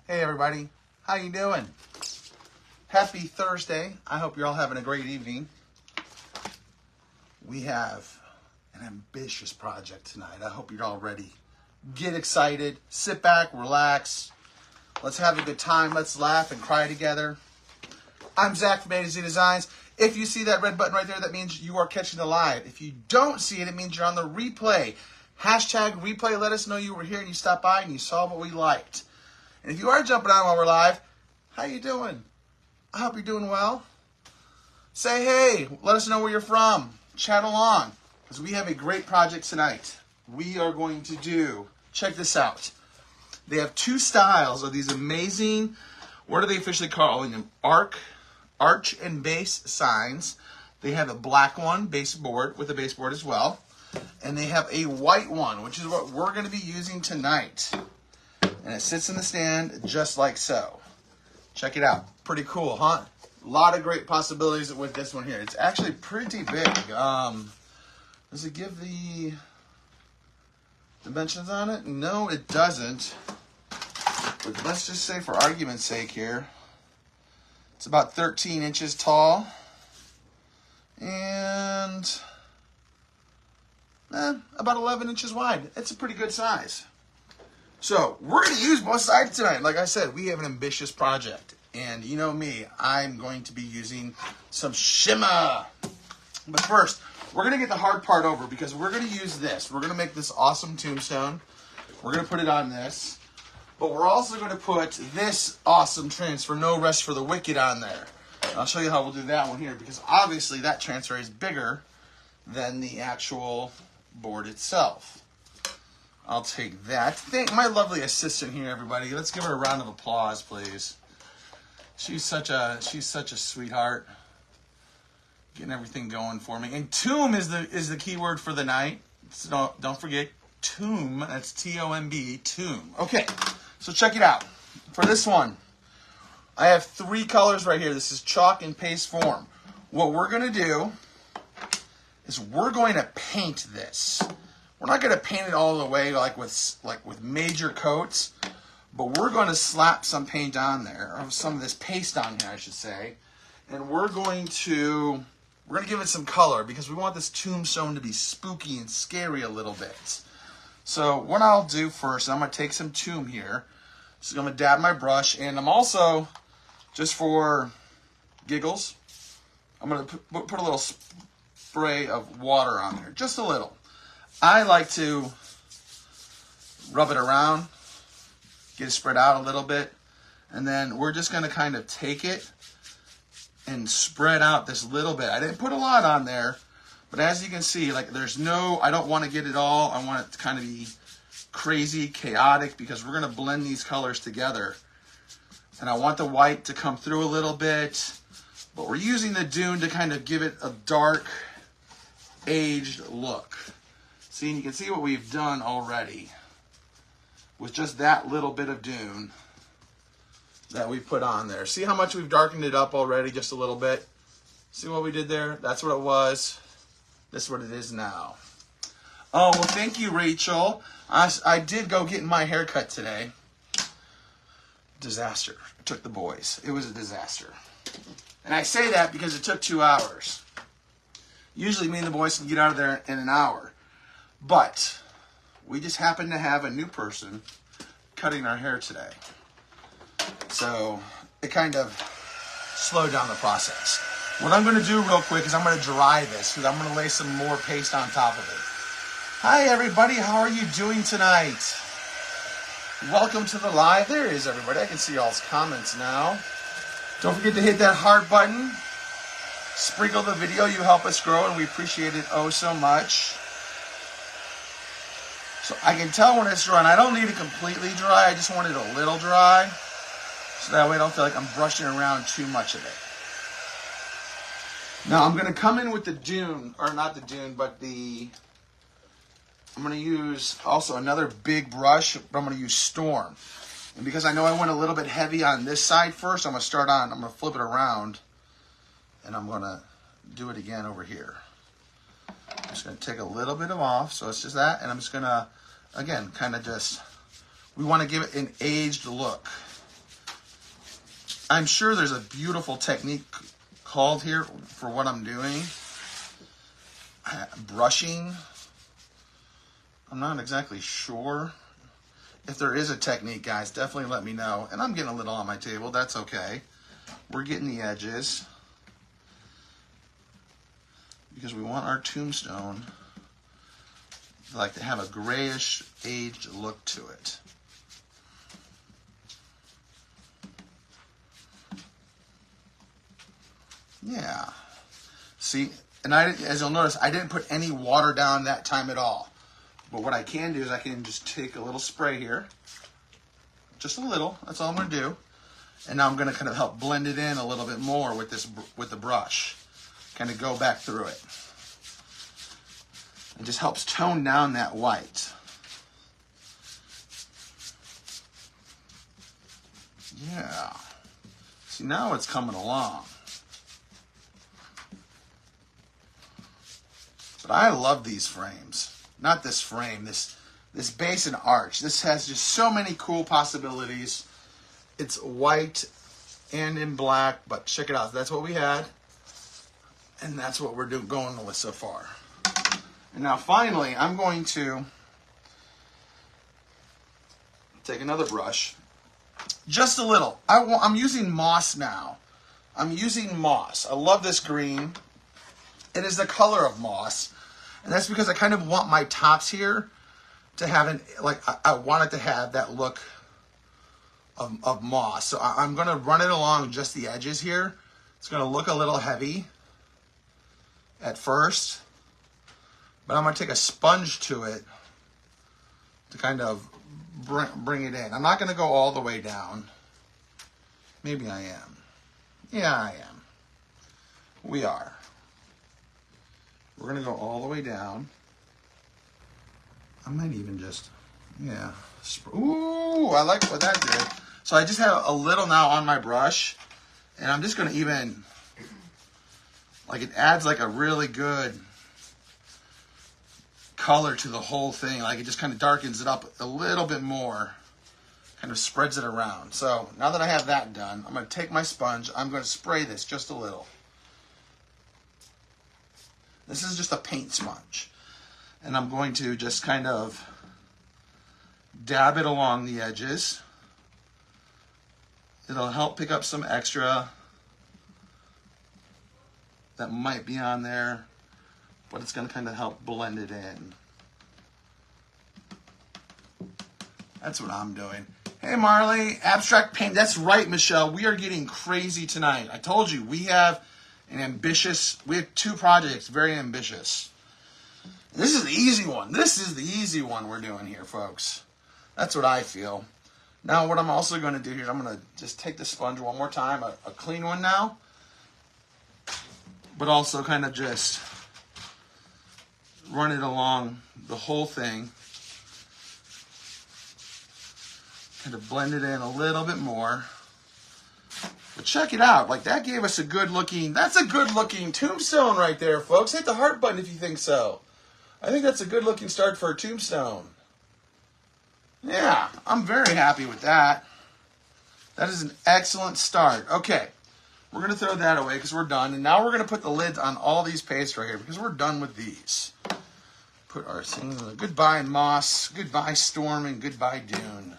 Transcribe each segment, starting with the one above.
Hey everybody, how you doing? Happy Thursday. I hope you're all having a great evening. We have an ambitious project tonight. I hope you're all ready. Get excited, sit back, relax. Let's have a good time. Let's laugh and cry together. I'm Zach from A to Z Designs. If you see that red button right there, that means you are catching the live. If you don't see it, it means you're on the replay. Hashtag replay. Let us know you were here and you stopped by and you saw what we liked. And if you are jumping on while we're live, how you doing? I hope you're doing well. Say hey. Let us know where you're from. Chat along. Because we have a great project tonight. We are going to do, check this out. They have two styles of these amazing, what are they officially calling them? Arch and base signs. They have a black one, baseboard, with a baseboard as well. And they have a white one, which is what we're going to be using tonight. And it sits in the stand just like so. Check it out. Pretty cool, huh? A lot of great possibilities with this one here. It's actually pretty big. Does it give the dimensions on it? No, it doesn't. But let's just say for argument's sake here, it's about 13 inches tall. And about 11 inches wide. It's a pretty good size. So we're going to use both sides tonight. Like I said, we have an ambitious project. And you know me, I'm going to be using some shimmer. But first, we're going to get the hard part over because we're going to use this. We're going to make this awesome tombstone. We're going to put it on this. But we're also going to put this awesome transfer, No Rest for the Wicked, on there. I'll show you how we'll do that one here because obviously that transfer is bigger than the actual board itself. I'll take that. Thank my lovely assistant here, everybody. Let's give her a round of applause, please. She's such a sweetheart. Getting everything going for me. And tomb is the key word for the night. So don't forget tomb. That's T-O-M-B, tomb. Okay, so check it out. For this one, I have 3 colors right here. This is chalk and paste form. What we're going to do is we're going to paint this. We're not going to paint it all the way like with major coats, but we're going to slap some paint on there, or some of this paste on here, I should say. And we're going to give it some color because we want this tombstone to be spooky and scary a little bit. So what I'll do first, I'm going to take some tomb here. So I'm going to dab my brush, and I'm also, just for giggles, I'm going to put a little spray of water on there, just a little. I like to rub it around, get it spread out a little bit, and then we're just going to kind of take it and spread out this little bit. I didn't put a lot on there, but as you can see, like I don't want to get it all. I want it to kind of be crazy, chaotic, because we're going to blend these colors together. And I want the white to come through a little bit, but we're using the dune to kind of give it a dark, aged look. See, and you can see what we've done already with just that little bit of dune that we put on there. See how much we've darkened it up already, just a little bit? See what we did there? That's what it was. This is what it is now. Oh, well, thank you, Rachel. I did go get my hair cut today. Disaster. I took the boys. It was a disaster. And I say that because it took 2 hours. Usually me and the boys can get out of there in an hour. But we just happened to have a new person cutting our hair today. So it kind of slowed down the process. What I'm going to do real quick is I'm going to dry this because I'm going to lay some more paste on top of it. Hi everybody, how are you doing tonight? Welcome to the live. There is everybody. I can see y'all's comments now. Don't forget to hit that heart button. Sprinkle the video. You help us grow and we appreciate it oh so much. So I can tell when it's dry, and I don't need it completely dry. I just want it a little dry, so that way I don't feel like I'm brushing around too much of it. Now I'm going to come in with the dune, or not the dune, but I'm going to use also another big brush, but I'm going to use Storm. And because I know I went a little bit heavy on this side first, I'm going to flip it around, and I'm going to do it again over here. I'm just going to take a little bit of off, so it's just that, and I'm just going to, again, kind of just, we want to give it an aged look. I'm sure there's a beautiful technique called here for what I'm doing. Brushing. I'm not exactly sure. If there is a technique, guys, definitely let me know. And I'm getting a little on my table. That's okay. We're getting the edges because we want our tombstone like to have a grayish aged look to it. Yeah. See, and as you'll notice, I didn't put any water down that time at all. But what I can do is I can just take a little spray here. Just a little. That's all I'm going to do. And now I'm going to kind of help blend it in a little bit more with the brush. Kind of go back through it. It just helps tone down that white. Yeah. See, now it's coming along. But I love these frames. Not this frame, this base and arch. This has just so many cool possibilities. It's white and in black, but check it out. That's what we had. And that's what we're going with so far. And now finally, I'm going to take another brush. Just a little. I'm using moss now. I'm using moss. I love this green. It is the color of moss. And that's because I kind of want my tops here to have I want it to have that look of moss. So I'm going to run it along just the edges here. It's going to look a little heavy at first, but I'm going to take a sponge to it to kind of bring it in. I'm not going to go all the way down. Maybe I am. Yeah, I am. We are. We're going to go all the way down. I might even just, yeah. Ooh, I like what that did. So I just have a little now on my brush, and I'm just going to even, like, it adds like a really good color to the whole thing. Like, it just kind of darkens it up a little bit more, kind of spreads it around. So now that I have that done, I'm going to take my sponge. I'm going to spray this just a little. This is just a paint sponge. And I'm going to just kind of dab it along the edges. It'll help pick up some extra that might be on there, but it's going to kind of help blend it in. That's what I'm doing. Hey, Marley, abstract paint. That's right, Michelle. We are getting crazy tonight. I told you, we have two projects, very ambitious. This is the easy one. This is the easy one we're doing here, folks. That's what I feel. Now, what I'm also going to do here is I'm going to just take the sponge one more time, a clean one now, but also kind of just run it along the whole thing. Kind of blend it in a little bit more. But check it out. Like, that gave us a good looking, that's a good looking tombstone right there, folks. Hit the heart button if you think so. I think that's a good looking start for a tombstone. Yeah, I'm very happy with that. That is an excellent start. Okay, we're going to throw that away because we're done. And now we're going to put the lids on all these pastes right here because we're done with these. Put our things in. Goodbye, moss. Goodbye, storm. And goodbye, dune.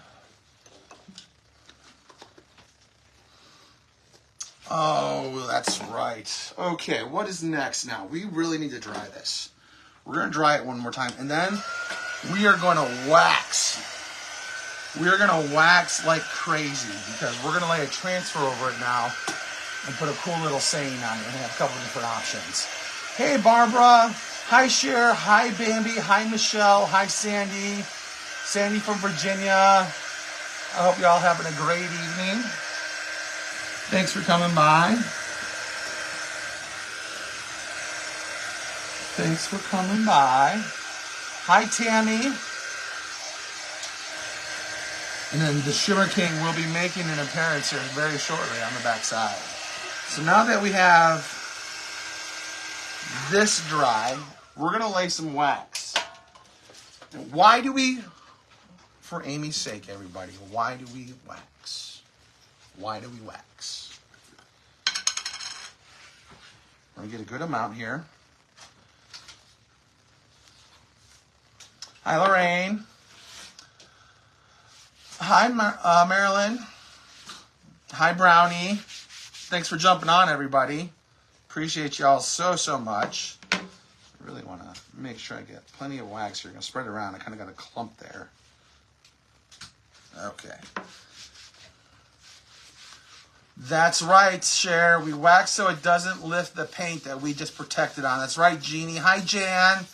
Oh, that's right. Okay, what is next now? We really need to dry this. We're going to dry it one more time. And then we are going to wax. We are going to wax like crazy because we're going to lay a transfer over it now and put a cool little saying on it and have a couple of different options. Hey, Barbara. Hi, Cher. Hi, Bambi. Hi, Michelle. Hi, Sandy. Sandy from Virginia. I hope you're all having a great evening. Thanks for coming by. Thanks for coming by. Hi, Tammy. And then the Shimmer King will be making an appearance here very shortly on the back side. So now that we have this dry, we're going to lay some wax. And why do we, for Amy's sake, everybody, why do we wax? Why do we wax? We're going to get a good amount here. Hi, Lorraine. Hi, Marilyn. Hi, Brownie. Thanks for jumping on, everybody. Appreciate y'all so much. I really want to make sure I get plenty of wax here. I'm going to spread it around. I kind of got a clump there. Okay. That's right, Cher. We wax so it doesn't lift the paint that we just protected on. That's right, Jeannie. Hi, Jan.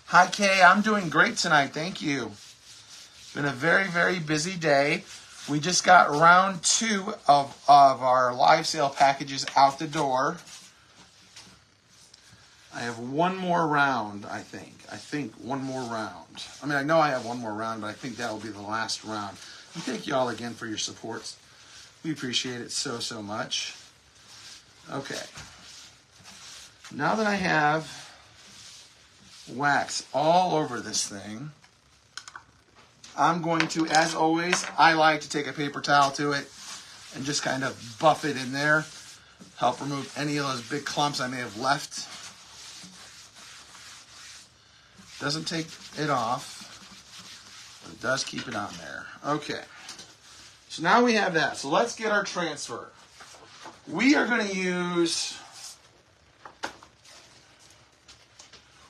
Hi, Kay. I'm doing great tonight. Thank you. Been a very busy day. We just got round 2 of our live sale packages out the door. I have one more round, I think. One more round. I mean, I know I have one more round, but I think that will be the last round. And thank you all again for your support. We appreciate it so much. Okay. Now that I have wax all over this thing, I'm going to, as always, I like to take a paper towel to it and just kind of buff it in there. Help remove any of those big clumps I may have left. Doesn't take it off, but it does keep it on there. Okay. So now we have that. So let's get our transfer. We are going to use...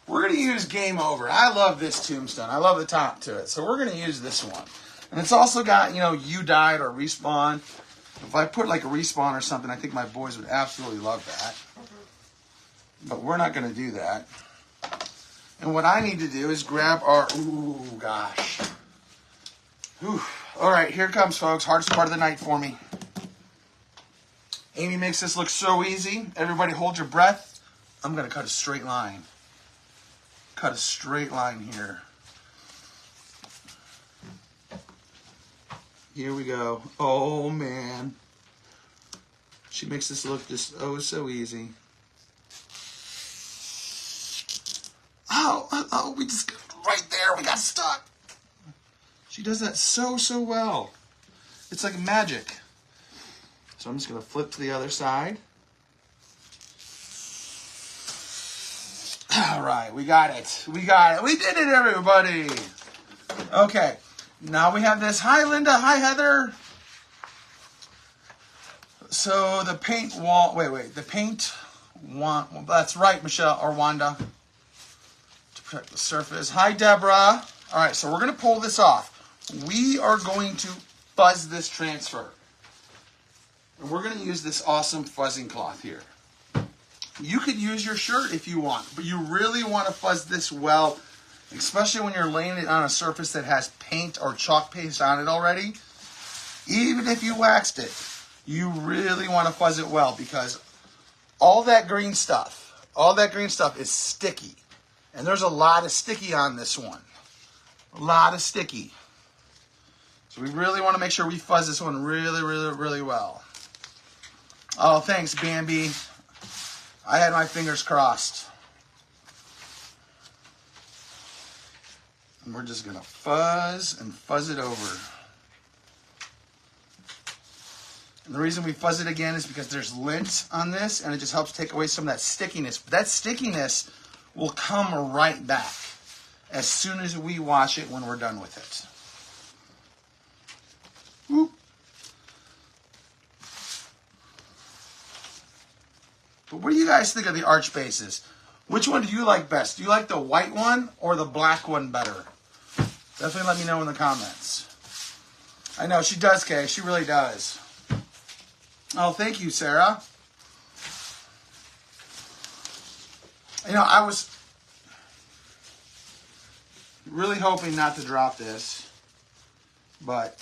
We're going to use Game Over. I love this Tombstone. I love the top to it. So we're going to use this one. And it's also got, you know, You Died or Respawn. If I put like a Respawn or something, I think my boys would absolutely love that. But we're not going to do that. And what I need to do is grab our... Ooh, gosh. Ooh. All right, here it comes, folks. Hardest part of the night for me. Amy makes this look so easy. Everybody hold your breath. I'm going to cut a straight line. Cut a straight line here. Here we go. Oh, man. She makes this look just oh so easy. Oh, we just right there. We got stuck. She does that so well. It's like magic. So I'm just going to flip to the other side. All right, we got it. We did it, everybody. Okay, now we have this. Hi, Linda. Hi, Heather. So the paint wall. Wait. The paint wand. Well, that's right, Michelle or Wanda. To protect the surface. Hi, Deborah. All right, so we're going to pull this off. We are going to fuzz this transfer. And we're going to use this awesome fuzzing cloth here. You could use your shirt if you want, but you really want to fuzz this well, especially when you're laying it on a surface that has paint or chalk paste on it already. Even if you waxed it, you really want to fuzz it well because all that green stuff is sticky. And there's a lot of sticky on this one. A lot of sticky. So we really want to make sure we fuzz this one really well. Oh, thanks, Bambi. I had my fingers crossed. And we're just going to fuzz and fuzz it over. And the reason we fuzz it again is because there's lint on this, and it just helps take away some of that stickiness. But that stickiness will come right back as soon as we wash it when we're done with it. Whoop. But what do you guys think of the arch bases? Which one do you like best? Do you like the white one or the black one better? Definitely let me know in the comments. I know, she does, Kay. She really does. Oh, thank you, Sarah. You know, I was really hoping not to drop this. But,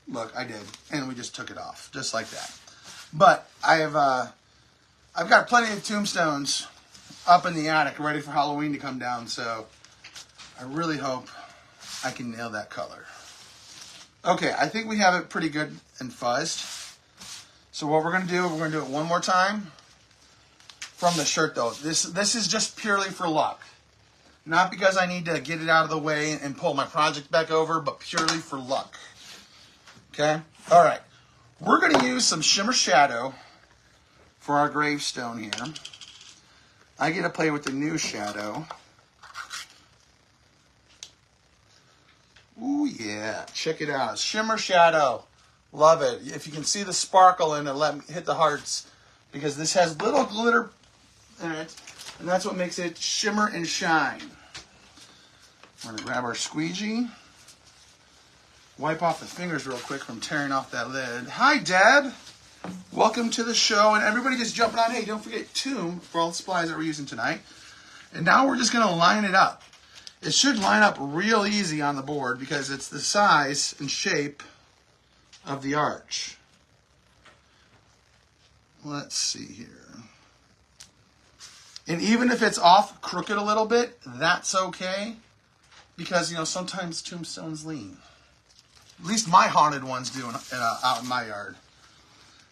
look, I did. And we just took it off, just like that. But I've got plenty of tombstones up in the attic ready for Halloween to come down, so I really hope I can nail that color. Okay, I think we have it pretty good and fuzzed. So what we're going to do, we're going to do it one more time from the shirt, though. This is just purely for luck. Not because I need to get it out of the way and pull my project back over, but purely for luck. Okay? All right. We're going to use some shimmer shadow for our gravestone here. I get to play with the new shadow. Ooh, yeah. Check it out. Shimmer shadow. Love it. If you can see the sparkle in it, let me hit the hearts. Because this has little glitter in it. And that's what makes it shimmer and shine. We're going to grab our squeegee. Wipe off the fingers real quick from tearing off that lid. Hi, Dad. Welcome to the show. And everybody just jumping on. Hey, don't forget Tomb for all the supplies that we're using tonight. And now we're just going to line it up. It should line up real easy on the board because it's the size and shape of the arch. Let's see here. And even if it's off crooked a little bit, that's okay. Because, you know, sometimes tombstones lean. At least my haunted ones do out in my yard.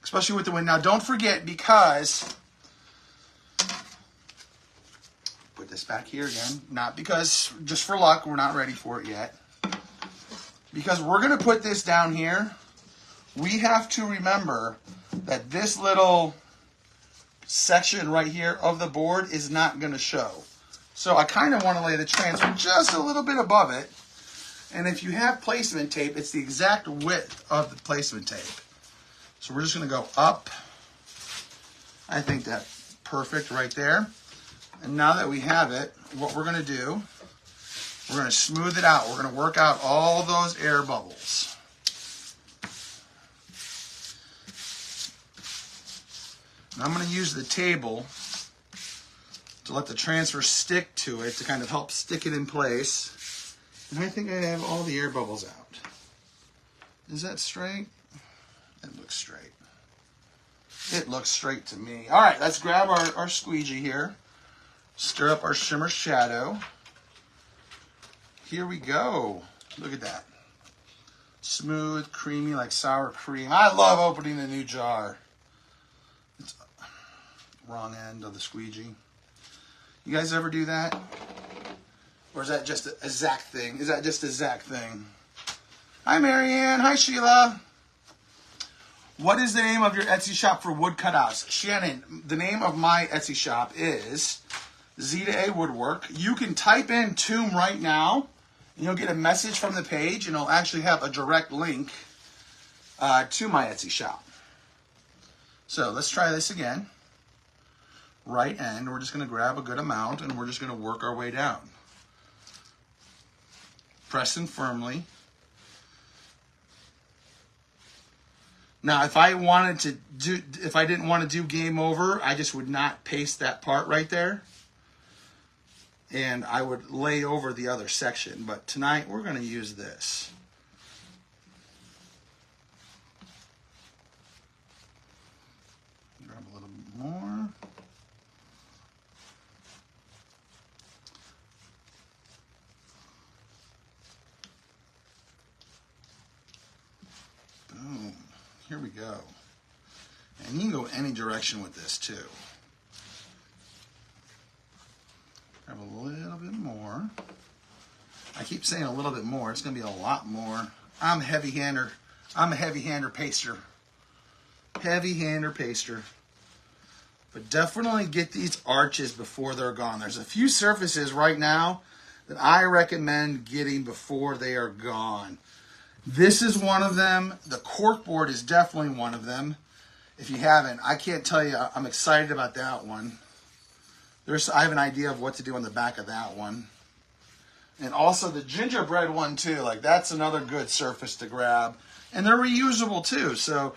Especially with the wind. Now, don't forget, because... Put this back here again. Not because, just for luck, we're not ready for it yet. Because we're going to put this down here. We have to remember that this little section right here of the board is not going to show. So I kind of want to lay the transfer just a little bit above it. And if you have placement tape, it's the exact width of the placement tape. So we're just going to go up. I think that's perfect right there. And now that we have it, what we're going to do, we're going to smooth it out. We're going to work out all those air bubbles. And I'm going to use the table to let the transfer stick to it to kind of help stick it in place. And I think I have all the air bubbles out. Is that straight? It looks straight. It looks straight to me. All right, let's grab our squeegee here. Stir up our shimmer shadow. Here we go. Look at that. Smooth, creamy, like sour cream. I love opening a new jar. It's wrong end of the squeegee. You guys ever do that? Or is that just a Zach thing? Is that just a Zach thing? Hi, Marianne. Hi, Sheila. What is the name of your Etsy shop for wood cutouts? Shannon, the name of my Etsy shop is Z to A Woodwork. You can type in Tomb right now, and you'll get a message from the page, and it'll actually have a direct link to my Etsy shop. So let's try this again. Right end, we're just going to grab a good amount, and we're just going to work our way down. Pressing firmly. Now, if I didn't want to do game over, I just would not paste that part right there. And I would lay over the other section. But tonight, we're going to use this. Grab a little bit more. Boom. Here we go. And you can go any direction with this too. Grab a little bit more. I keep saying a little bit more. It's going to be a lot more. I'm a heavy-hander. I'm a heavy-hander paster. Heavy-hander paster. But definitely get these arches before they're gone. There's a few surfaces right now that I recommend getting before they are gone. This is one of them. The corkboard is definitely one of them. If you haven't, I can't tell you, I'm excited about that one. I have an idea of what to do on the back of that one. And also the gingerbread one too. Like, that's another good surface to grab. And they're reusable too. So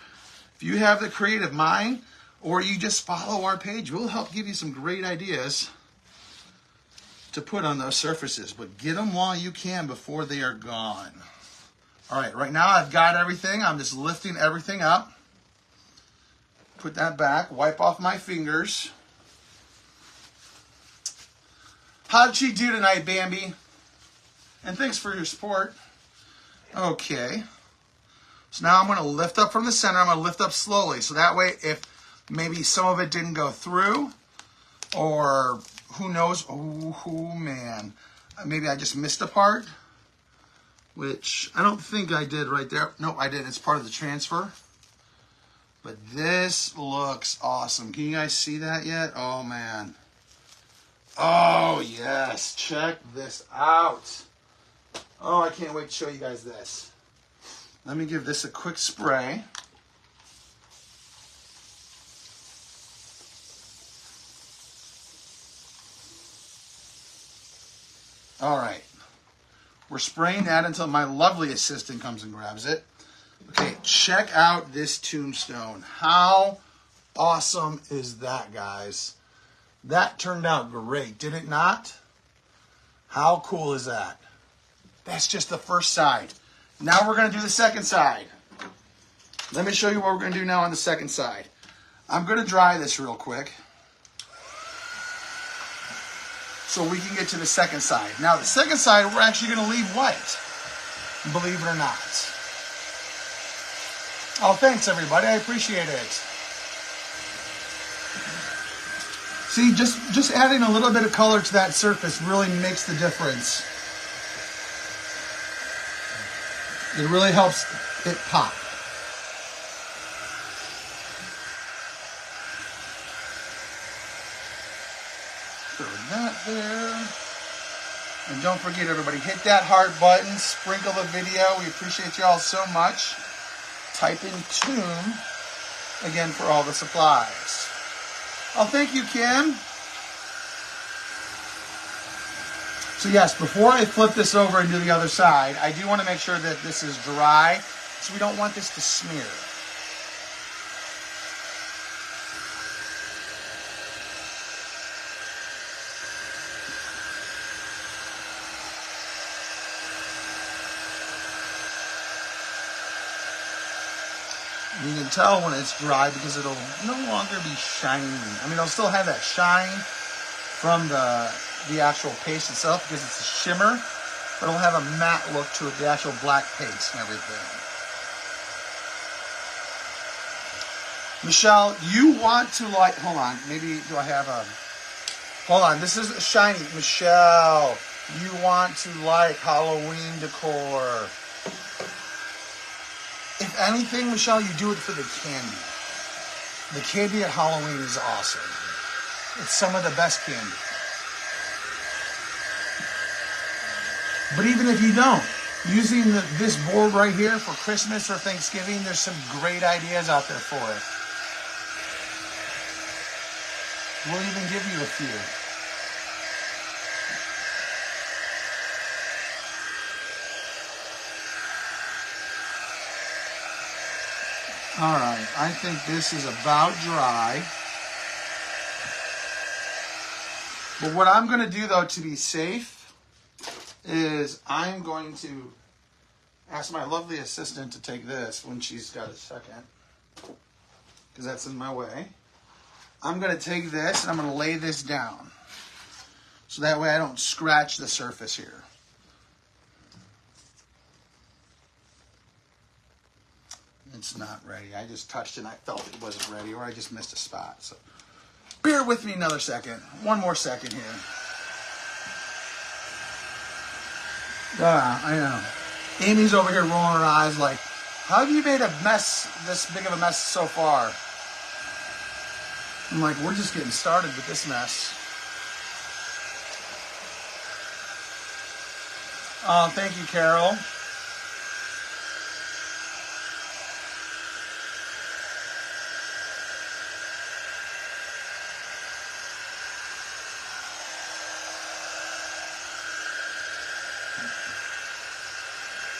if you have the creative mind, or you just follow our page, we'll help give you some great ideas to put on those surfaces. But get them while you can before they are gone. All right, right now I've got everything. I'm just lifting everything up. Put that back. Wipe off my fingers. How'd she do tonight, Bambi? And thanks for your support. Okay. So now I'm going to lift up from the center. I'm going to lift up slowly. So that way, if maybe some of it didn't go through, or who knows, oh man, maybe I just missed a part. Which I don't think I did right there. No, I didn't. It's part of the transfer. But this looks awesome. Can you guys see that yet? Oh, man. Oh, yes. Check this out. Oh, I can't wait to show you guys this. Let me give this a quick spray. All right. We're spraying that until my lovely assistant comes and grabs it. Okay, check out this tombstone. How awesome is that, guys? That turned out great, did it not? How cool is that? That's just the first side. Now we're going to do the second side. Let me show you what we're going to do now on the second side. I'm going to dry this real quick so we can get to the second side. Now, the second side, we're actually going to leave white, believe it or not. Oh, thanks, everybody. I appreciate it. See, just adding a little bit of color to that surface really makes the difference. It really helps it pop. Throw that there. And don't forget, everybody, hit that heart button, sprinkle the video. We appreciate you all so much. Type in tomb again for all the supplies. Oh, thank you, Kim. So yes, before I flip this over and do the other side, I do want to make sure that this is dry, so we don't want this to smear. You can tell when it's dry because it'll no longer be shiny. I mean, it'll still have that shine from the actual paste itself because it's a shimmer, but it'll have a matte look to it, the actual black paste and everything. Michelle, you want to like, hold on, maybe do I have a, hold on, this is shiny. Michelle, you want to like Halloween decor. If anything, Michelle, you do it for the candy. The candy at Halloween is awesome. It's some of the best candy. But even if you don't, using this board right here for Christmas or Thanksgiving, there's some great ideas out there for it. We'll even give you a few. All right, I think this is about dry. But what I'm going to do, though, to be safe, is I'm going to ask my lovely assistant to take this when she's got a second, because that's in my way. I'm going to take this and I'm going to lay this down, so that way I don't scratch the surface here. It's not ready. I just touched it and I felt it wasn't ready, or I just missed a spot. So bear with me another second. One more second here. I know. Amy's over here rolling her eyes like, how have you made a mess, this big of a mess so far? I'm like, we're just getting started with this mess. Oh, thank you, Carol.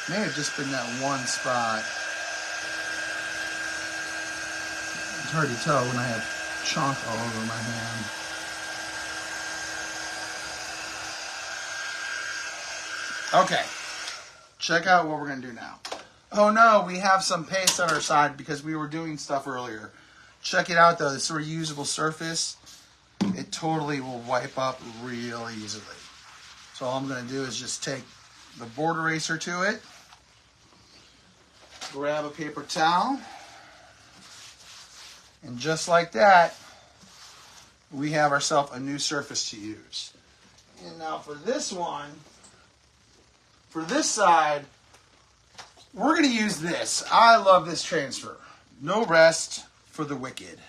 May have just been that one spot. It's hard to tell when I have chalk all over my hand. Okay, check out what we're going to do now. Oh no, we have some paste on our side because we were doing stuff earlier. Check it out though, this reusable surface, it totally will wipe up real easily. So all I'm going to do is just take the board eraser to it, grab a paper towel, and just like that, we have ourselves a new surface to use. And now for this one, for this side, we're going to use this. I love this transfer. No rest, for the wicked.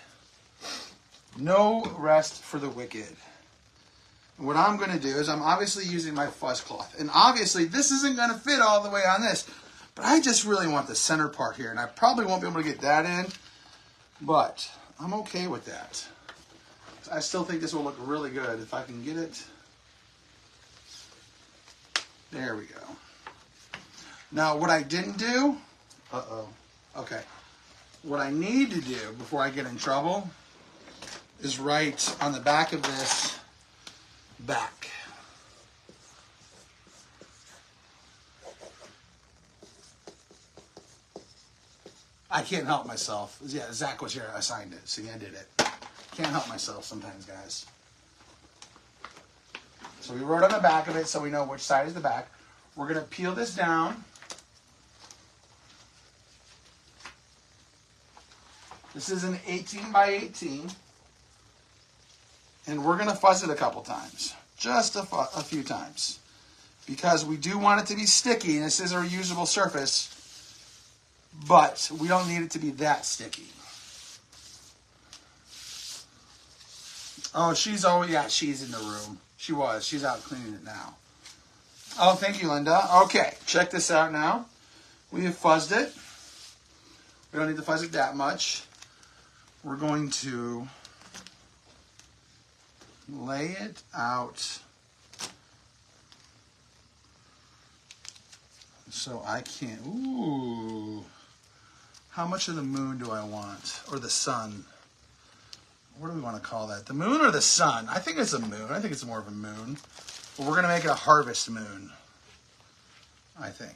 No rest for the wicked. What I'm going to do is I'm obviously using my fuzz cloth. And obviously this isn't going to fit all the way on this. But I just really want the center part here. And I probably won't be able to get that in. But I'm okay with that. I still think this will look really good if I can get it. There we go. Now what I didn't do. Okay. What I need to do before I get in trouble is write on the back of this back. I can't help myself. Yeah, Zach was here. I signed it. See, I did it. Can't help myself sometimes, guys. So we wrote on the back of it so we know which side is the back. We're going to peel this down. This is an 18 by 18. And we're going to fuzz it a couple times. Just a few times. Because we do want it to be sticky, and this is a reusable surface. But we don't need it to be that sticky. Oh, she's in the room. She was. She's out cleaning it now. Oh, thank you, Linda. Okay, check this out now. We have fuzzed it. We don't need to fuzz it that much. We're going to lay it out so I can't. Ooh. How much of the moon do I want? Or the sun? What do we want to call that? The moon or the sun? I think it's a moon. I think it's more of a moon. But we're going to make it a harvest moon. I think.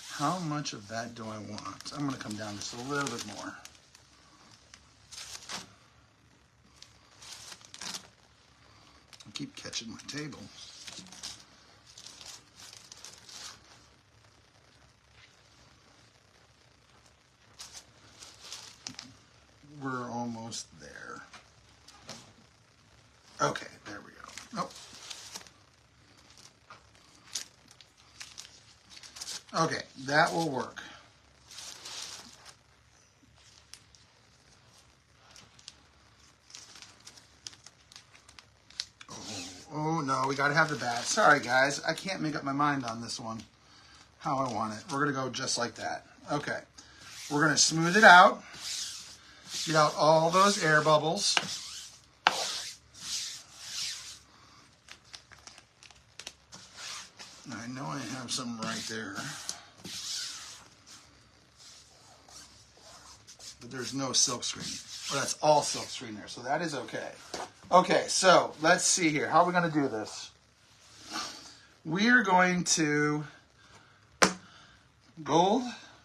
How much of that do I want? I'm going to come down just a little bit more. I keep catching my table. We're almost there. Okay, there we go. Oh. Okay, that will work. Oh no, we gotta have the bat. Sorry guys, I can't make up my mind on this one. How I want it. We're gonna go just like that. Okay, we're gonna smooth it out. Get out all those air bubbles. I know I have some right there. But there's no silk screen. Well, that's all silk screen there, so that is okay. Okay, so let's see here. How are we going to do this? We are going to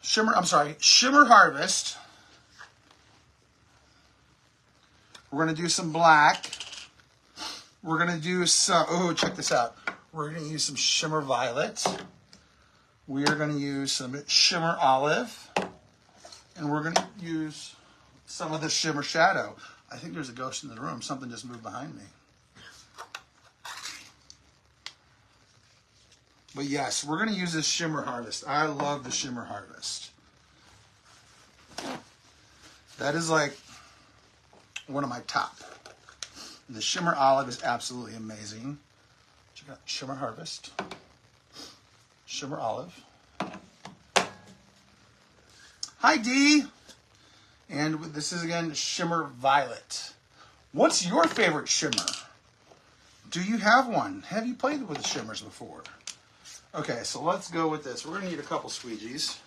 Shimmer Harvest. We're going to do some black. We're going to do some, oh, check this out. We're going to use some Shimmer Violet. We are going to use some Shimmer Olive. And we're going to use some of the Shimmer Shadow. I think there's a ghost in the room. Something just moved behind me. But yes, we're going to use this Shimmer Harvest. I love the Shimmer Harvest. That is like one of my top. And the Shimmer Olive is absolutely amazing. Check out Shimmer Harvest. Shimmer Olive. Hi, Dee. And this is, again, Shimmer Violet. What's your favorite shimmer? Do you have one? Have you played with the shimmers before? Okay, so let's go with this. We're going to need a couple squeegees.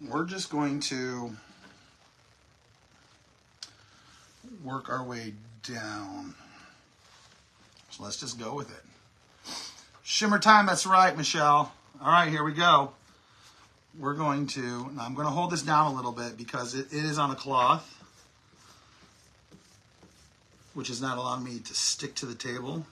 We're just going to work our way down. So let's just go with it. Shimmer time, that's right, Michelle. All right, here we go. We're going to, now I'm going to hold this down a little bit because it is on a cloth, which is not allowing me to stick to the table.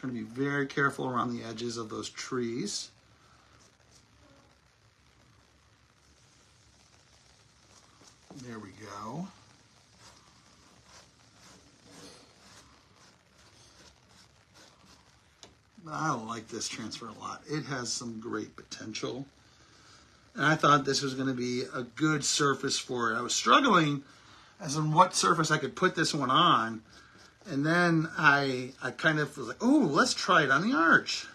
Trying to be very careful around the edges of those trees. There we go. I like this transfer a lot. It has some great potential. And I thought this was going to be a good surface for it. I was struggling as in what surface I could put this one on. And then I kind of was like, oh, let's try it on the arch.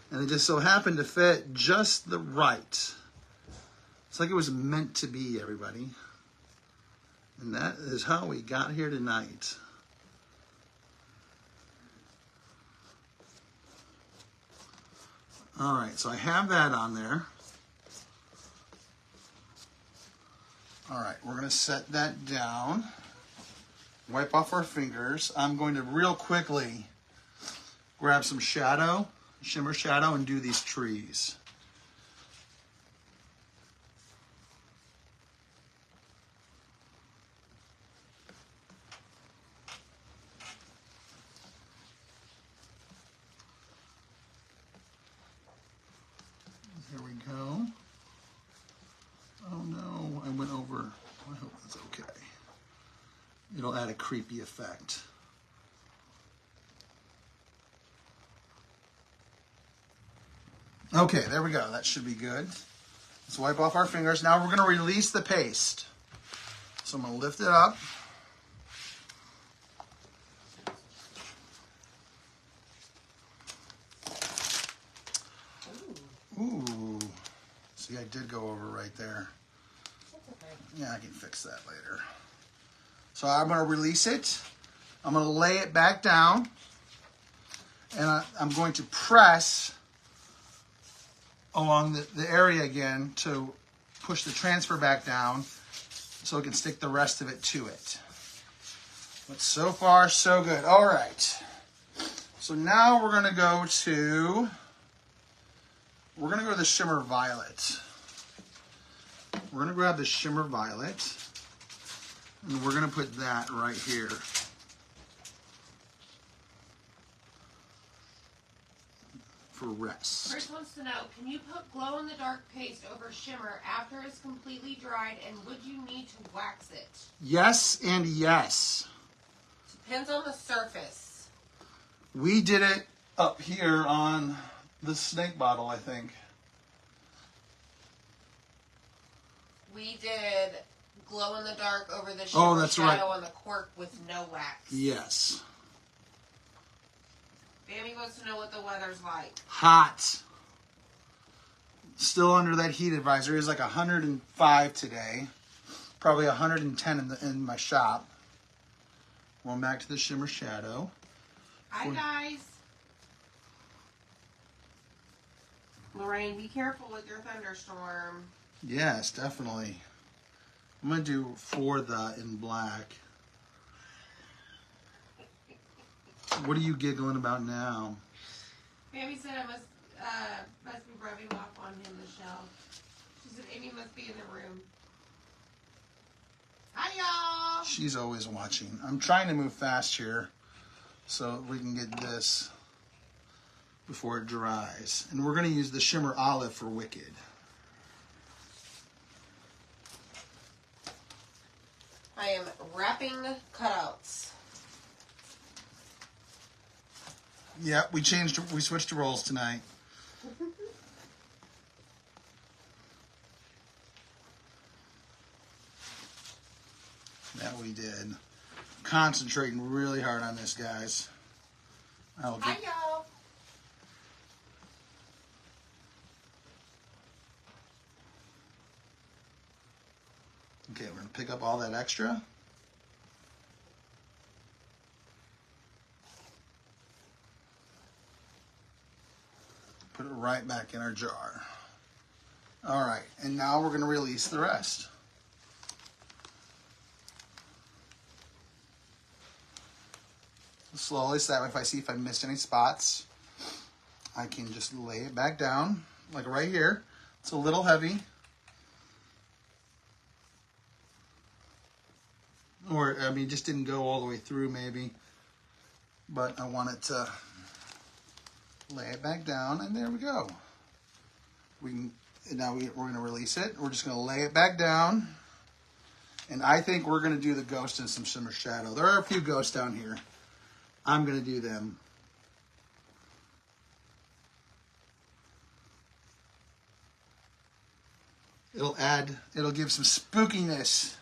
And it just so happened to fit just the right. It's like it was meant to be, everybody. And that is how we got here tonight. All right, so I have that on there. All right, we're going to set that down. Wipe off our fingers. I'm going to real quickly grab some shadow, shimmer shadow, and do these trees. There we go. Oh no, I went over. I hope that's okay. It'll add a creepy effect. Okay, there we go. That should be good. Let's wipe off our fingers. Now we're going to release the paste. So I'm going to lift it up. Ooh. See, I did go over right there. Yeah, I can fix that later. So I'm going to release it. I'm going to lay it back down. And I'm going to press along the area again to push the transfer back down so it can stick the rest of it to it. But so far, so good. All right. So now we're going to go to the Shimmer Violet. We're going to grab the Shimmer Violet, and we're going to put that right here. For rest. Chris wants to know, can you put glow-in-the-dark paste over shimmer after it's completely dried, and would you need to wax it? Yes and yes. Depends on the surface. We did it up here on the snake bottle, I think. We did glow-in-the-dark over the shimmer that's shadow right. on the cork with no wax. Yes. Bammy wants to know what the weather's like. Hot. Still under that heat advisory. It's like 105 today. Probably 110 in my shop. Going back to the Shimmer Shadow. Hi, guys. Lorraine, be careful with your thunderstorm. Yes, definitely. I'm going to do for the in black. What are you giggling about now? Bammy said I must be rubbing off on him, Michelle. She said Amy must be in the room. Hi, y'all. She's always watching. I'm trying to move fast here so we can get this before it dries. And we're going to use the Shimmer Olive for Wicked. I am wrapping cutouts. Yeah, we switched roles tonight. That we did. Concentrating really hard on this, guys. Hi, y'all. Okay, we're going to pick up all that extra. Put it right back in our jar. All right, and now we're going to release the rest. Slowly, so that way if I missed any spots, I can just lay it back down, like right here. It's a little heavy. Or, I mean, it just didn't go all the way through maybe. But I want it to Lay it back down, and there we go. Now we're going to release it. We're just going to lay it back down. And I think we're going to do the ghost in some shimmer shadow. There are a few ghosts down here. I'm going to do them. It'll give some spookiness.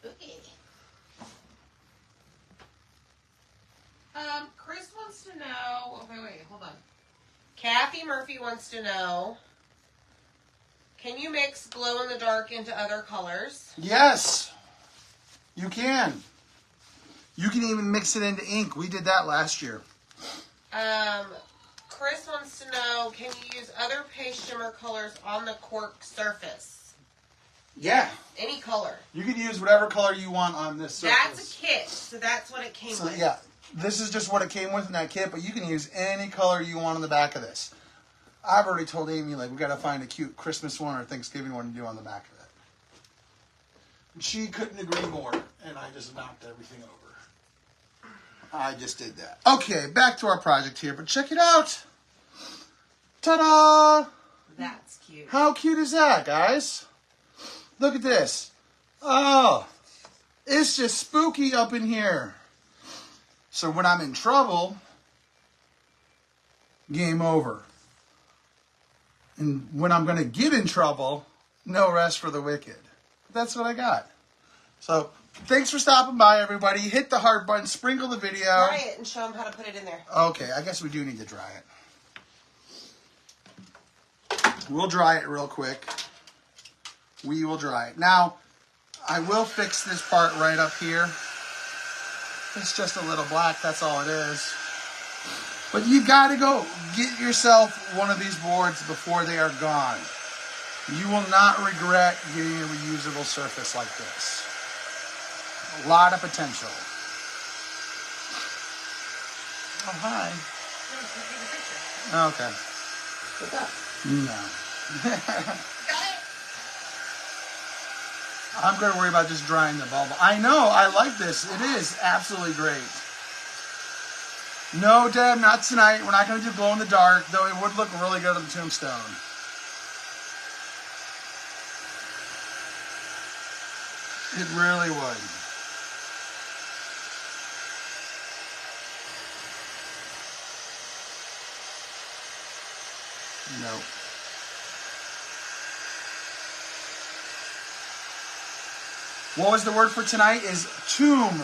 Spooky. Chris wants to know. Okay, wait, hold on. Kathy Murphy wants to know. Can you mix glow in the dark into other colors? Yes, you can. You can even mix it into ink. We did that last year. Chris wants to know, can you use other paste shimmer colors on the cork surface? Yeah. Any color. You can use whatever color you want on this surface. That's a kit, so that's what it came with. Yeah, this is just what it came with in that kit, but you can use any color you want on the back of this. I've already told Amy, like, we got to find a cute Christmas one or Thanksgiving one to do on the back of it. And she couldn't agree more, and I just knocked everything over. I just did that. Okay, back to our project here, but check it out. Ta-da! That's cute. How cute is that, guys? Look at this. Oh, it's just spooky up in here. So when I'm in trouble, game over. And when I'm going to get in trouble, no rest for the wicked. That's what I got. So thanks for stopping by, everybody. Hit the heart button, sprinkle the video. Dry it and show them how to put it in there. Okay, I guess we do need to dry it. We'll dry it real quick. We will dry it. Now, I will fix this part right up here. It's just a little black, that's all it is. But you gotta go get yourself one of these boards before they are gone. You will not regret getting a reusable surface like this. A lot of potential. Oh, hi. Okay. What's up? No. I'm going to worry about just drying the bulb. I know, I like this. It is absolutely great. No, Deb, not tonight. We're not going to do glow in the dark, though it would look really good on the Tombstone. It really would. No. What was the word for tonight? Is tomb.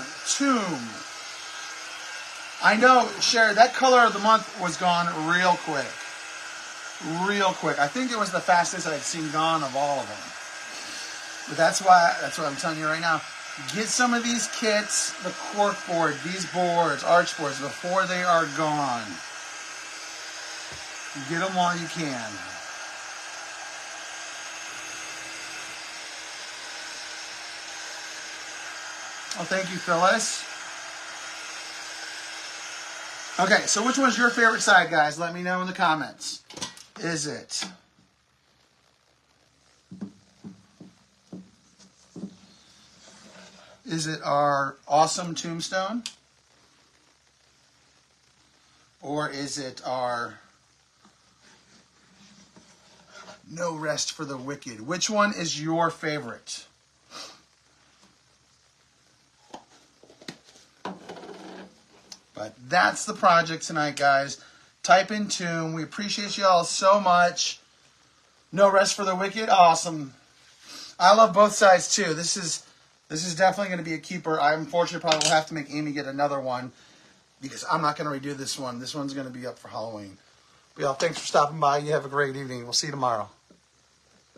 I know, Sherry, that color of the month was gone real quick. Real quick. I think it was the fastest I've seen gone of all of them. But that's what I'm telling you right now. Get some of these kits, the cork board, these boards, arch boards, before they are gone. Get them while you can. Oh, thank you, Phyllis. Okay, so which one's your favorite side, guys? Let me know in the comments. Is it our awesome Tombstone? Or is it our no rest for the wicked? Which one is your favorite? But that's the project tonight, guys. Type in Tomb. We appreciate you all so much. No rest for the wicked. Awesome. I love both sides too. This is definitely going to be a keeper. I unfortunately probably will have to make Amy get another one because I'm not going to redo this one. This one's going to be up for Halloween. But y'all, thanks for stopping by. You have a great evening. We'll see you tomorrow.